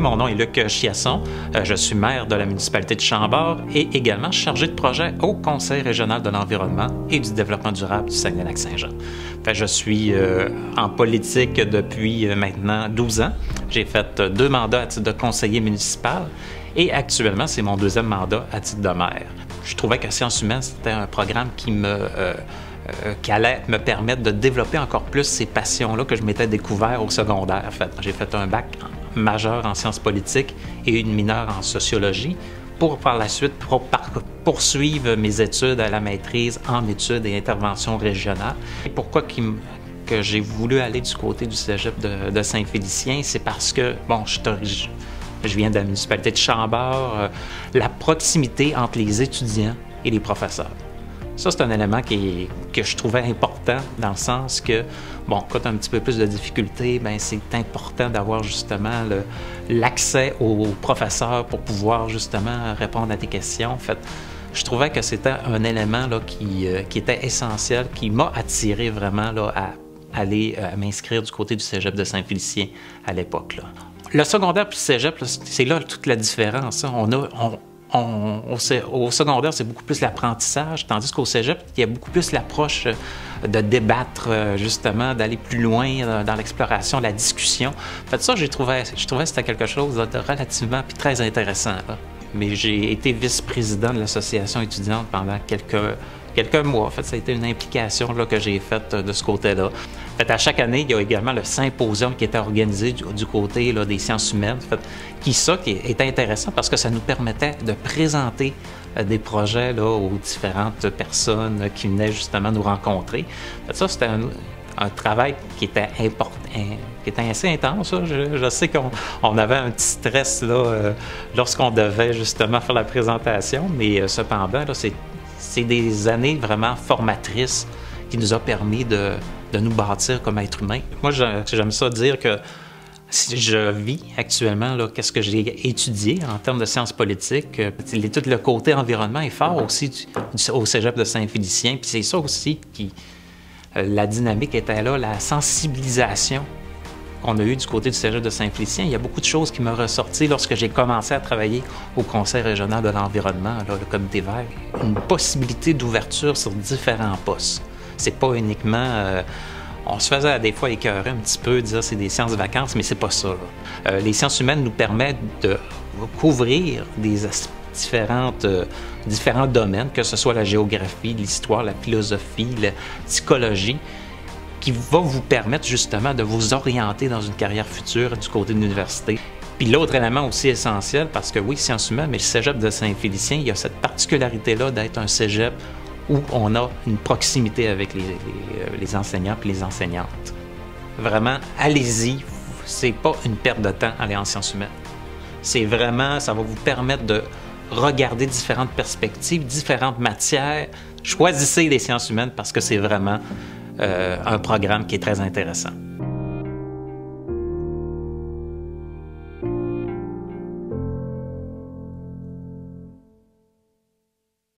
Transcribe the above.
Mon nom est Luc Chiasson, je suis maire de la municipalité de Chambord et également chargé de projet au Conseil régional de l'environnement et du développement durable du Saguenay-Lac-Saint-Jean. Je suis en politique depuis maintenant 12 ans. J'ai fait 2 mandats à titre de conseiller municipal et actuellement, c'est mon 2e mandat à titre de maire. Je trouvais que Sciences humaines, c'était un programme qui allait me permettre de développer encore plus ces passions-là que je m'étais découvert au secondaire. J'ai fait un bac majeur en sciences politiques et une mineure en sociologie pour par la suite poursuivre mes études à la maîtrise en études et interventions régionales. Et pourquoi que j'ai voulu aller du côté du cégep de Saint-Félicien, c'est parce que, bon, je viens de la municipalité de Chambord, la proximité entre les étudiants et les professeurs. Ça, c'est un élément que je trouvais important dans le sens que, bon, quand tu as un petit peu plus de difficultés, bien, c'est important d'avoir justement l'accès aux professeurs pour pouvoir justement répondre à tes questions. En fait, je trouvais que c'était un élément là, qui était essentiel, qui m'a attiré vraiment là, à aller m'inscrire du côté du cégep de Saint-Félicien à l'époque. Le secondaire puis le cégep, c'est là toute la différence. Au secondaire, c'est beaucoup plus l'apprentissage, tandis qu'au cégep, il y a beaucoup plus l'approche de débattre, justement, d'aller plus loin dans l'exploration, la discussion. En fait, ça, je trouvais que c'était quelque chose de relativement puis très intéressant. Là. Mais j'ai été vice-président de l'association étudiante pendant quelques mois. En fait, ça a été une implication là, que j'ai faite de ce côté-là. En fait, à chaque année, il y a également le symposium qui était organisé du côté là, des sciences humaines, en fait, qui était intéressant parce que ça nous permettait de présenter des projets là, aux différentes personnes qui venaient justement nous rencontrer. En fait, ça, c'était un travail qui était important, qui était assez intense. Je sais qu'on avait un petit stress là, lorsqu'on devait justement faire la présentation, mais cependant, là, c'est des années vraiment formatrices qui nous ont permis de nous bâtir comme êtres humains. Moi, j'aime ça dire que si je vis actuellement, qu'est-ce que j'ai étudié en termes de sciences politiques, tout le côté environnement est fort aussi au cégep de Saint-Félicien. Puis c'est ça aussi la dynamique était là, la sensibilisation qu'on a eue du côté du cégep de Saint-Félicien. Il y a beaucoup de choses qui m'ont ressorti lorsque j'ai commencé à travailler au Conseil régional de l'environnement, le Comité vert. Une possibilité d'ouverture sur différents postes. C'est pas uniquement... on se faisait des fois écœurer un petit peu, dire c'est des sciences de vacances, mais c'est pas ça. Les sciences humaines nous permettent de couvrir différents domaines, que ce soit la géographie, l'histoire, la philosophie, la psychologie, qui va vous permettre justement de vous orienter dans une carrière future du côté de l'université. Puis l'autre élément aussi essentiel, parce que oui, sciences humaines, mais le cégep de Saint-Félicien, il y a cette particularité-là d'être un cégep où on a une proximité avec les enseignants et les enseignantes. Vraiment, allez-y, c'est pas une perte de temps aller en sciences humaines. C'est vraiment, ça va vous permettre de regarder différentes perspectives, différentes matières. Choisissez les sciences humaines parce que c'est vraiment un programme qui est très intéressant.